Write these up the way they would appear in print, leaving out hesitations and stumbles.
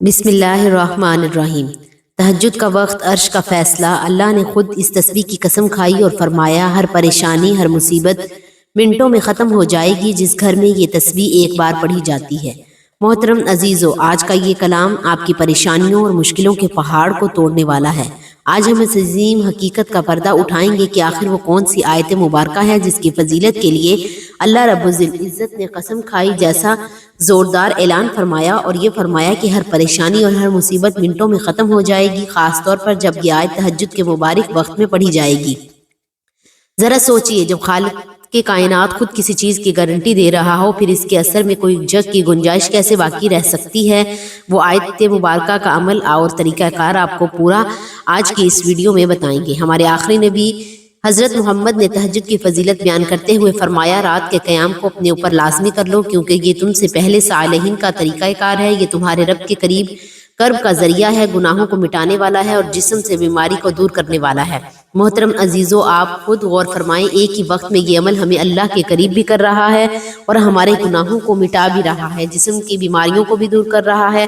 بسم اللہ الرحمن الرحیم۔ تہجد کا وقت، عرش کا فیصلہ۔ اللہ نے خود اس تسبیح کی قسم کھائی اور فرمایا ہر پریشانی، ہر مصیبت منٹوں میں ختم ہو جائے گی جس گھر میں یہ تسبیح ایک بار پڑھی جاتی ہے۔ محترم عزیزو، آج کا یہ کلام آپ کی پریشانیوں اور مشکلوں کے پہاڑ کو توڑنے والا ہے۔ آج ہم اس عظیم حقیقت کا پردہ اٹھائیں گے کہ آخر وہ کون سی آیت مبارکہ ہے جس کی فضیلت کے لیے اللہ رب العزت نے قسم کھائی، جیسا زوردار اعلان فرمایا، اور یہ فرمایا کہ ہر پریشانی اور ہر مصیبت منٹوں میں ختم ہو جائے گی، خاص طور پر جب یہ آیت تہجد کے مبارک وقت میں پڑھی جائے گی۔ ذرا سوچئے، جب خالق کے کائنات خود کسی چیز کی گارنٹی دے رہا ہو، پھر اس کے اثر میں کوئی جگ کی گنجائش کیسے باقی رہ سکتی ہے؟ وہ آیت مبارکہ کا عمل اور طریقہ کار آپ کو پورا آج کی اس ویڈیو میں بتائیں گے۔ ہمارے آخری نبی حضرت محمد نے تہجد کی فضیلت بیان کرتے ہوئے فرمایا، رات کے قیام کو اپنے اوپر لازمی کر لو، کیونکہ یہ تم سے پہلے صالحین کا طریقہ کار ہے، یہ تمہارے رب کے قریب قرب کا ذریعہ ہے، گناہوں کو مٹانے والا ہے اور جسم سے بیماری کو دور کرنے والا ہے۔ محترم عزیزو، آپ خود غور فرمائیں، ایک ہی وقت میں یہ عمل ہمیں اللہ کے قریب بھی کر رہا ہے اور ہمارے گناہوں کو مٹا بھی رہا ہے، جسم کی بیماریوں کو بھی دور کر رہا ہے۔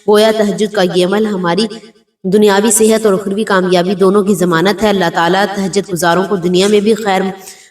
گویا تہجد کا یہ عمل ہماری دنیاوی صحت اور اخروی کامیابی دونوں کی ضمانت ہے۔ اللہ تعالیٰ تہجد گزاروں کو دنیا میں بھی خیر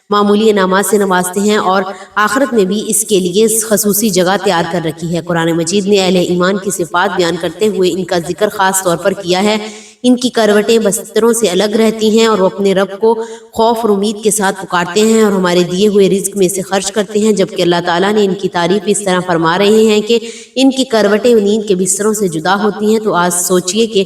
معمولی انعامات سے نوازتے ہیں اور آخرت میں بھی اس کے لیے خصوصی جگہ تیار کر رکھی ہے۔ قرآن مجید نے اہل ایمان کی صفات بیان کرتے ہوئے ان کا ذکر خاص طور پر کیا ہے۔ ان کی کروٹیں بستروں سے الگ رہتی ہیں اور وہ اپنے رب کو خوف اور امید کے ساتھ پکارتے ہیں اور ہمارے دیے ہوئے رزق میں سے خرچ کرتے ہیں، جبکہ اللہ تعالیٰ نے ان کی تعریف اس طرح فرما رہے ہیں کہ ان کی کروٹیں نیند کے بستروں سے جدا ہوتی ہیں۔ تو آج سوچئے کہ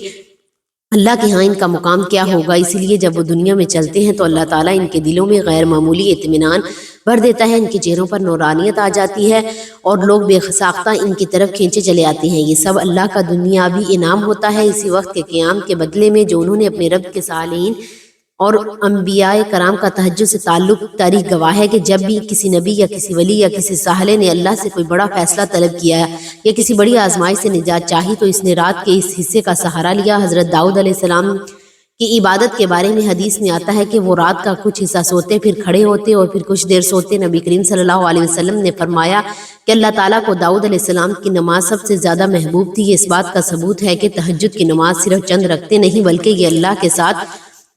اللہ کے ہاں ان کا مقام کیا ہوگا۔ اسی لیے جب وہ دنیا میں چلتے ہیں تو اللہ تعالیٰ ان کے دلوں میں غیر معمولی اطمینان بھر دیتا ہے، ان کے چہروں پر نورانیت آ جاتی ہے اور لوگ بے ساختہ ان کی طرف کھینچے چلے آتے ہیں۔ یہ سب اللہ کا دنیاوی انعام ہوتا ہے، اسی وقت کے قیام کے بدلے میں جو انہوں نے اپنے رب کے صالحین اور انبیاء کرام کا تہجد سے تعلق تاریخ گواہ ہے کہ جب بھی کسی نبی یا کسی ولی یا کسی صالح نے اللہ سے کوئی بڑا فیصلہ طلب کیا یا کسی بڑی آزمائش سے نجات چاہی تو اس نے رات کے اس حصے کا سہارا لیا۔ حضرت داؤد علیہ السلام کی عبادت کے بارے میں حدیث میں آتا ہے کہ وہ رات کا کچھ حصہ سوتے، پھر کھڑے ہوتے اور پھر کچھ دیر سوتے۔ نبی کریم صلی اللہ علیہ وسلم نے فرمایا کہ اللہ تعالیٰ کو داؤد علیہ السلام کی نماز سب سے زیادہ محبوب تھی۔ یہ اس بات کا ثبوت ہے کہ تہجد کی نماز صرف چند رکعتیں نہیں بلکہ یہ اللہ کے ساتھ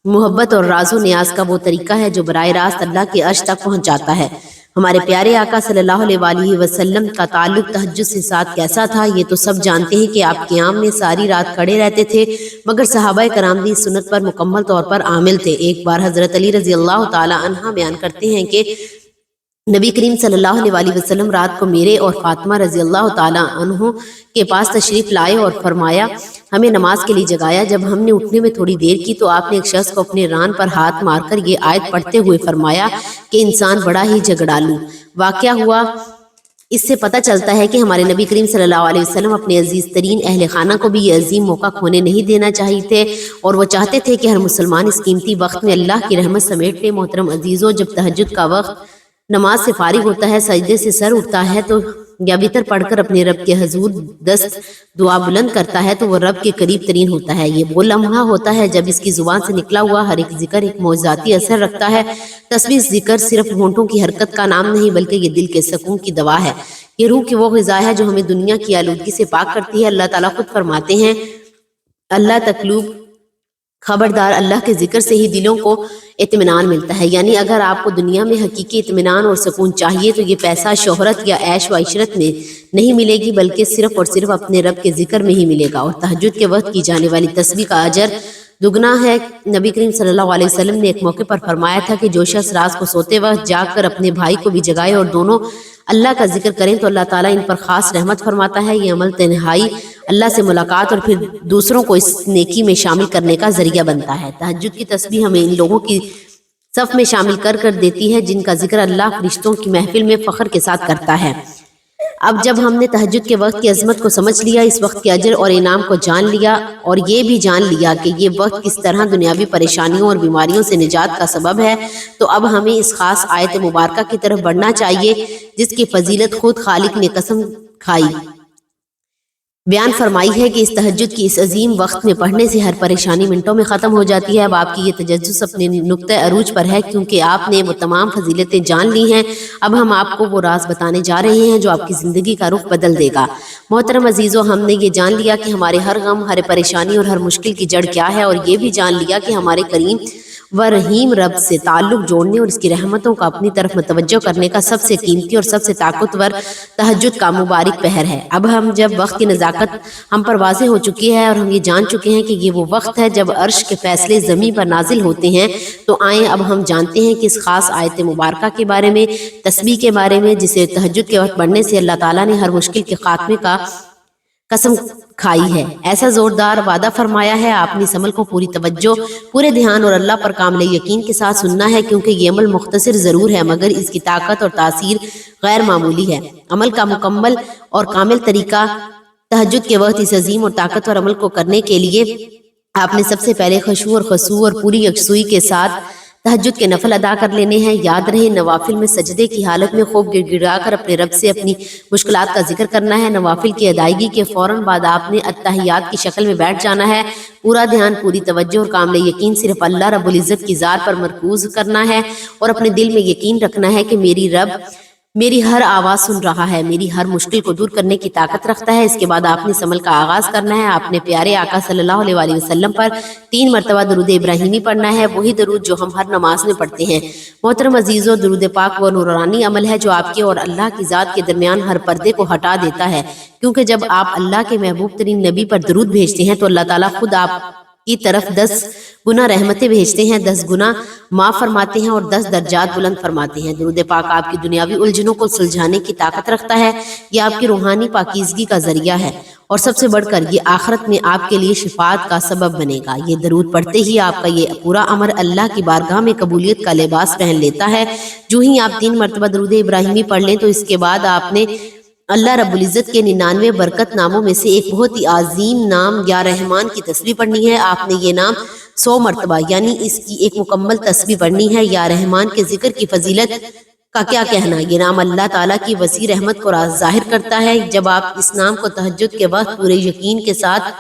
محبت اور راز و نیاز کا وہ طریقہ ہے جو براہ راست اللہ کے عرش تک پہنچاتا ہے۔ ہمارے پیارے آقا صلی اللہ علیہ وسلم کا تعلق تہجد سے ساتھ کیسا تھا، یہ تو سب جانتے ہیں کہ آپ قیام میں ساری رات کھڑے رہتے تھے، مگر صحابہ کرام بھی سنت پر مکمل طور پر عامل تھے۔ ایک بار حضرت علی رضی اللہ تعالی عنہ بیان کرتے ہیں کہ نبی کریم صلی اللہ علیہ وسلم رات کو میرے اور فاطمہ رضی اللہ تعالی عنہ کے پاس تشریف لائے اور فرمایا ہمیں نماز کے لیے جگایا۔ جب ہم نے اٹھنے میں تھوڑی دیر کی تو آپ نے ایک شخص کو اپنے ران پر ہاتھ مار کر یہ آیت پڑھتے ہوئے فرمایا کہ انسان بڑا ہی جھگڑالو واقعہ ہوا۔ اس سے پتہ چلتا ہے کہ ہمارے نبی کریم صلی اللہ علیہ وسلم اپنے عزیز ترین اہل خانہ کو بھی یہ عظیم موقع کھونے نہیں دینا چاہیے اور وہ چاہتے تھے کہ ہر مسلمان اس قیمتی وقت میں اللہ کی رحمت سمیٹ لے۔ محترم عزیزو، جب تہجد کا وقت نماز سے فارغ ہوتا ہے، سجدے سے سر اٹھتا ہے تو یا وتر پڑھ کر اپنے رب کے حضور دست دعا بلند کرتا ہے تو وہ رب کے قریب ترین ہوتا ہے۔ یہ وہ لمحہ ہوتا ہے جب اس کی زبان سے نکلا ہوا ہر ایک ذکر ایک معجزاتی اثر رکھتا ہے۔ تسبیح ذکر صرف ہونٹوں کی حرکت کا نام نہیں بلکہ یہ دل کے سکون کی دوا ہے، یہ روح کی وہ غذا ہے جو ہمیں دنیا کی آلودگی سے پاک کرتی ہے۔ اللہ تعالیٰ خود فرماتے ہیں، اللہ تقلوب خبردار، اللہ کے ذکر سے ہی دلوں کو اطمینان ملتا ہے۔ یعنی اگر آپ کو دنیا میں حقیقی اطمینان اور سکون چاہیے تو یہ پیسہ، شہرت یا عیش و عشرت میں نہیں ملے گی بلکہ صرف اور صرف اپنے رب کے ذکر میں ہی ملے گا۔ اور تہجد کے وقت کی جانے والی تسبیح کا اجر دگنا ہے۔ نبی کریم صلی اللہ علیہ وسلم نے ایک موقع پر فرمایا تھا کہ جو شخص رات کو سوتے وقت جاگ کر اپنے بھائی کو بھی جگائے اور دونوں اللہ کا ذکر کریں تو اللہ تعالیٰ ان پر خاص رحمت فرماتا ہے۔ یہ عمل تنہائی اللہ سے ملاقات اور پھر دوسروں کو اس نیکی میں شامل کرنے کا ذریعہ بنتا ہے۔ تہجد کی تسبیح ہمیں ان لوگوں کی صف میں شامل کر دیتی ہے جن کا ذکر اللہ فرشتوں کی محفل میں فخر کے ساتھ کرتا ہے۔ اب جب ہم نے تہجد کے وقت کی عظمت کو سمجھ لیا، اس وقت کے اجر اور انعام کو جان لیا اور یہ بھی جان لیا کہ یہ وقت کس طرح دنیاوی پریشانیوں اور بیماریوں سے نجات کا سبب ہے، تو اب ہمیں اس خاص آیت مبارکہ کی طرف بڑھنا چاہیے جس کی فضیلت خود خالق نے قسم کھائی بیان فرمائی ہے کہ اس تہجد کی اس عظیم وقت میں پڑھنے سے ہر پریشانی منٹوں میں ختم ہو جاتی ہے۔ اب آپ کی یہ تجسس اپنے نقطۂ عروج پر ہے، کیونکہ آپ نے وہ تمام فضیلتیں جان لی ہیں۔ اب ہم آپ کو وہ راز بتانے جا رہے ہیں جو آپ کی زندگی کا رخ بدل دے گا۔ محترم عزیزو، ہم نے یہ جان لیا کہ ہمارے ہر غم، ہر پریشانی اور ہر مشکل کی جڑ کیا ہے، اور یہ بھی جان لیا کہ ہمارے کریم و رحیم رب سے تعلق جوڑنے اور اس کی رحمتوں کا اپنی طرف متوجہ کرنے کا سب سے قیمتی اور سب سے طاقتور تہجد کا مبارک پہر ہے۔ اب ہم جب وقت کی نزاکت ہم پر واضح ہو چکی ہے اور ہم یہ جان چکے ہیں کہ یہ وہ وقت ہے جب عرش کے فیصلے زمین پر نازل ہوتے ہیں، تو آئیں اب ہم جانتے ہیں کہ اس خاص آیت مبارکہ کے بارے میں، تسبیح کے بارے میں، جسے تہجد کے وقت پڑھنے سے اللہ تعالیٰ نے ہر مشکل کے خاتمے کا قسم کھائی ہے۔ ایسا زوردار وعدہ فرمایا ہے۔ آپ نے اس عمل کو پوری توجہ، پورے دھیان اور اللہ پر کامل یقین کے ساتھ سننا ہے، کیونکہ یہ عمل مختصر ضرور ہے مگر اس کی طاقت اور تاثیر غیر معمولی ہے۔ عمل کا مکمل اور کامل طریقہ تہجد کے وقت اس عظیم اور طاقتور عمل کو کرنے کے لیے آپ نے سب سے پہلے خشوع اور خضوع اور پوری یکسوئی کے ساتھ تہجد کے نفل ادا کر لینے ہیں۔ یاد رہے، نوافل میں سجدے کی حالت میں خوب گڑ گڑا کر اپنے رب سے اپنی مشکلات کا ذکر کرنا ہے۔ نوافل کی ادائیگی کے فوراً بعد آپ نے اتحیات کی شکل میں بیٹھ جانا ہے۔ پورا دھیان، پوری توجہ اور کامل یقین صرف اللہ رب العزت کی ذات پر مرکوز کرنا ہے، اور اپنے دل میں یقین رکھنا ہے کہ میری رب میری ہر آواز سن رہا ہے، میری ہر مشکل کو دور کرنے کی طاقت رکھتا ہے۔ اس کے بعد آپ نے اس عمل کا آغاز کرنا ہے۔ آپ نے پیارے آقا صلی اللہ علیہ وآلہ وسلم پر 3 مرتبہ درود ابراہیمی پڑھنا ہے، وہی درود جو ہم ہر نماز میں پڑھتے ہیں۔ محترم عزیزو، درود پاک وہ نورانی عمل ہے جو آپ کے اور اللہ کی ذات کے درمیان ہر پردے کو ہٹا دیتا ہے، کیونکہ جب آپ اللہ کے محبوب ترین نبی پر درود بھیجتے ہیں تو اللہ تعالیٰ خود آپ کی طرف 10 گنا رحمتیں بھیجتے ہیں، 10 گنا معاف فرماتے ہیں اور 10 درجات بلند فرماتے ہیں۔ درود پاک آپ کی دنیاوی الجھنوں کو سلجھانے کی طاقت رکھتا ہے، یہ آپ کی روحانی پاکیزگی کا ذریعہ ہے، اور سب سے بڑھ کر یہ آخرت میں آپ کے لیے شفاعت کا سبب بنے گا۔ یہ درود پڑھتے ہی آپ کا یہ پورا عمل اللہ کی بارگاہ میں قبولیت کا لباس پہن لیتا ہے۔ جو ہی آپ 3 مرتبہ درود ابراہیمی پڑھ لیں تو اس کے بعد آپ نے اللہ رب العزت کے 99 برکت ناموں میں سے ایک بہت ہی عظیم نام یا رحمان کی تسبیح پڑھنی ہے۔ آپ نے یہ نام 100 مرتبہ یعنی اس کی ایک مکمل تسبیح پڑھنی ہے۔ یا رحمان کے ذکر کی فضیلت کا کیا کہنا، یہ نام اللہ تعالیٰ کی وسیع رحمت کو ظاہر کرتا ہے۔ جب آپ اس نام کو تہجد کے وقت پورے یقین کے ساتھ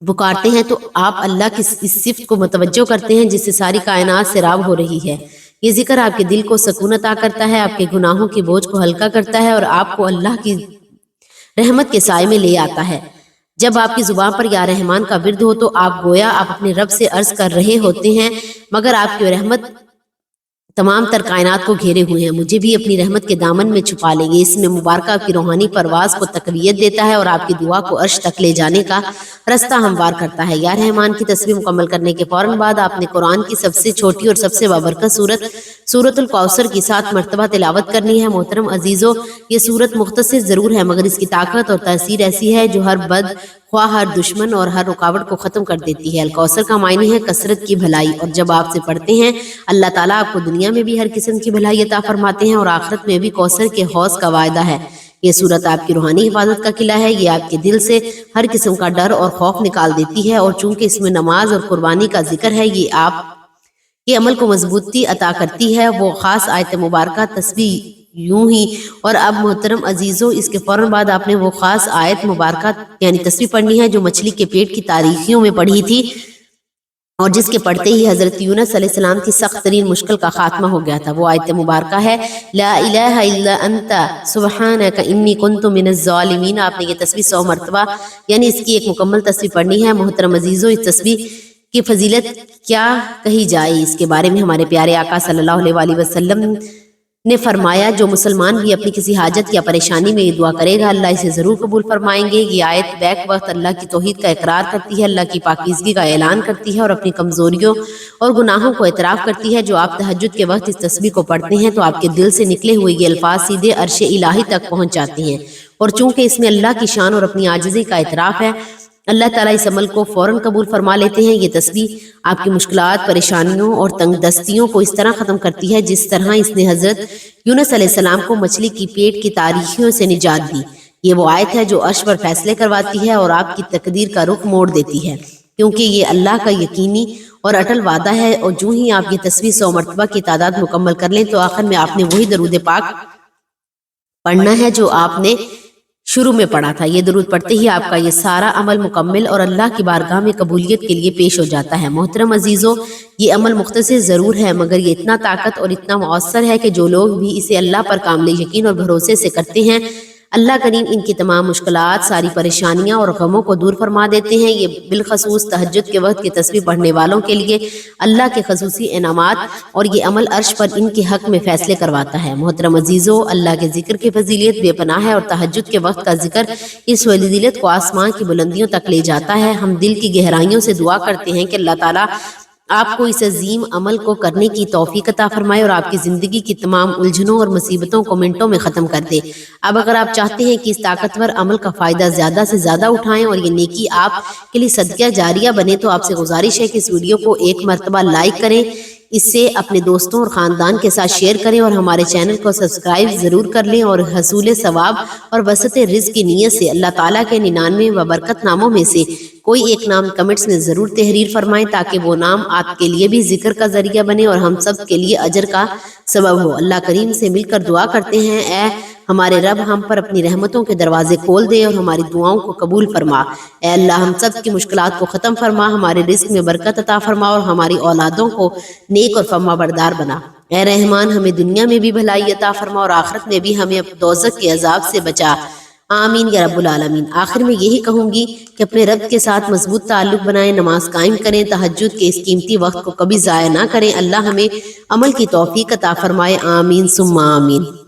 پکارتے ہیں تو آپ اللہ کی اس صفت کو متوجہ کرتے ہیں جس سے ساری کائنات سیراب ہو رہی ہے۔ یہ ذکر آپ کے دل کو سکون عطا کرتا ہے، آپ کے گناہوں کے بوجھ کو ہلکا کرتا ہے اور آپ کو اللہ کی رحمت کے سائے میں لے آتا ہے۔ جب آپ کی زبان پر یا رحمان کا ورد ہو تو آپ گویا آپ اپنے رب سے عرض کر رہے ہوتے ہیں، مگر آپ کی رحمت تمام تر کائنات کو گھیرے ہوئے ہیں، مجھے بھی اپنی رحمت کے دامن میں چھپا لیں گے۔ اس میں مبارکہ آپ کی روحانی پرواز کو تقویت دیتا ہے اور آپ کی دعا کو عرش تک لے جانے کا رستہ ہموار کرتا ہے۔ یا رحمان کی تسبیح مکمل کرنے کے فوراً بعد آپ نے قرآن کی سب سے چھوٹی اور سب سے بابرکت سورۃ الکوثر کی 7 مرتبہ تلاوت کرنی ہے۔ محترم عزیزو، یہ سورت مختصر ضرور ہے مگر اس کی طاقت اور تاثیر ایسی ہے جو ہر بد خواہ، ہر دشمن اور ہر رکاوٹ کو ختم کر دیتی ہے۔ الکوثر کا معنی ہے کثرت کی بھلائی، اور جب آپ سے پڑھتے ہیں اللہ تعالیٰ آپ کو دنیا میں بھی ہر قسم کی بھلائی عطا فرماتے ہیں اور آخرت میں بھی کوثر کے حوض کا وعدہ ہے۔ یہ سورت آپ کی روحانی حفاظت کا قلعہ ہے، یہ آپ کے دل سے ہر قسم کا ڈر اور خوف نکال دیتی ہے، اور چونکہ اس میں نماز اور قربانی کا ذکر ہے، یہ آپ کے عمل کو مضبوطی عطا کرتی ہے۔ وہ خاص آیت مبارکہ تسبیح یوں ہی، اور اب محترم عزیزو، اس کے فوراً بعد آپ نے وہ خاص آیت مبارکہ یعنی تسبیح پڑھنی ہے جو مچھلی کے پیٹ کی تاریخیوں میں پڑھی تھی، اور جس کے پڑھتے ہی حضرت یونس علیہ السلام کی سخت ترین مشکل کا خاتمہ ہو گیا تھا۔ وہ آیت مبارکہ ہے لا الہ الا انت سبحانک انی کنت من الظالمین۔ آپ نے یہ تسبیح 100 مرتبہ یعنی اس کی ایک مکمل تسبیح پڑھنی ہے۔ محترم عزیزو، اس تسبیح کی فضیلت کیا کہی جائے، اس کے بارے میں ہمارے پیارے آقا صلی اللہ علیہ وآلہ وسلم نے فرمایا، جو مسلمان بھی اپنی کسی حاجت یا پریشانی میں یہ دعا کرے گا اللہ اسے ضرور قبول فرمائیں گے۔ یہ آیت بیک وقت اللہ کی توحید کا اقرار کرتی ہے، اللہ کی پاکیزگی کا اعلان کرتی ہے اور اپنی کمزوریوں اور گناہوں کو اعتراف کرتی ہے۔ جو آپ تہجد کے وقت اس تسبیح کو پڑھتے ہیں تو آپ کے دل سے نکلے ہوئے یہ الفاظ سیدھے عرش الہی تک پہنچ جاتے ہیں، اور چونکہ اس میں اللہ کی شان اور اپنی عاجزی کا اعتراف ہے، اللہ تعالیٰ اس عمل کو فوراً قبول فرما لیتے ہیں۔ یہ تسبیح آپ کی مشکلات، پریشانیوں اور تنگ دستیوں کو اس طرح ختم کرتی ہے جس طرح اس نے حضرت یونس علیہ السلام کو مچھلی کی پیٹ کی تاریخیوں سے نجات دی۔ یہ وہ آیت ہے جو عرش پر فیصلے کرواتی ہے اور آپ کی تقدیر کا رخ موڑ دیتی ہے، کیونکہ یہ اللہ کا یقینی اور اٹل وعدہ ہے۔ اور جو ہی آپ یہ تسبیح 100 مرتبہ کی تعداد مکمل کر لیں تو آخر میں آپ نے وہی درود پاک پڑھنا ہے جو آپ نے شروع میں پڑھا تھا۔ یہ درود پڑھتے ہی آپ کا یہ سارا عمل مکمل اور اللہ کی بارگاہ میں قبولیت کے لیے پیش ہو جاتا ہے۔ محترم عزیزو، یہ عمل مختصر ضرور ہے مگر یہ اتنا طاقت اور اتنا مؤثر ہے کہ جو لوگ بھی اسے اللہ پر کامل یقین اور بھروسے سے کرتے ہیں، اللہ کریم ان کی تمام مشکلات، ساری پریشانیاں اور غموں کو دور فرما دیتے ہیں۔ یہ بالخصوص تہجد کے وقت کی تسبیح پڑھنے والوں کے لیے اللہ کے خصوصی انعامات اور یہ عمل عرش پر ان کے حق میں فیصلے کرواتا ہے۔ محترم عزیزو، اللہ کے ذکر کی فضیلت بے پناہ ہے اور تہجد کے وقت کا ذکر اس فضیلت کو آسمان کی بلندیوں تک لے جاتا ہے۔ ہم دل کی گہرائیوں سے دعا کرتے ہیں کہ اللہ تعالیٰ آپ کو اس عظیم عمل کو کرنے کی توفیق عطا فرمائے اور آپ کی زندگی کی تمام الجھنوں اور مصیبتوں کو منٹوں میں ختم کر دے۔ اب اگر آپ چاہتے ہیں کہ اس طاقتور عمل کا فائدہ زیادہ سے زیادہ اٹھائیں اور یہ نیکی آپ کے لیے صدقہ جاریہ بنے تو آپ سے گزارش ہے کہ اس ویڈیو کو ایک مرتبہ لائک کریں، اس سے اپنے دوستوں اور خاندان کے ساتھ شیئر کریں اور ہمارے چینل کو سبسکرائب ضرور کر لیں اور حصول ثواب اور وسعت رزق کی نیت سے اللہ تعالیٰ کے 99 برکت ناموں میں سے کوئی ایک نام کمنٹس میں ضرور تحریر فرمائیں تاکہ وہ نام آپ کے لیے بھی ذکر کا ذریعہ بنے اور ہم سب کے لیے اجر کا سبب ہو۔ اللہ کریم سے مل کر دعا کرتے ہیں، اے ہمارے رب ہم پر اپنی رحمتوں کے دروازے کھول دے اور ہماری دعاؤں کو قبول فرما۔ اے اللہ ہم سب کی مشکلات کو ختم فرما، ہمارے رزق میں برکت عطا فرما اور ہماری اولادوں کو نیک اور فرما بردار بنا۔ اے رحمان ہمیں دنیا میں بھی بھلائی عطا فرما اور آخرت میں بھی ہمیں دوزخ کے عذاب سے بچا۔ آمین یا رب العالمین۔ آخر میں یہی کہوں گی کہ اپنے رب کے ساتھ مضبوط تعلق بنائیں، نماز قائم کریں، تہجد کے اس قیمتی وقت کو کبھی ضائع نہ کریں۔ اللہ ہمیں عمل کی توفیق عطا فرمائے۔ آمین ثم آمین۔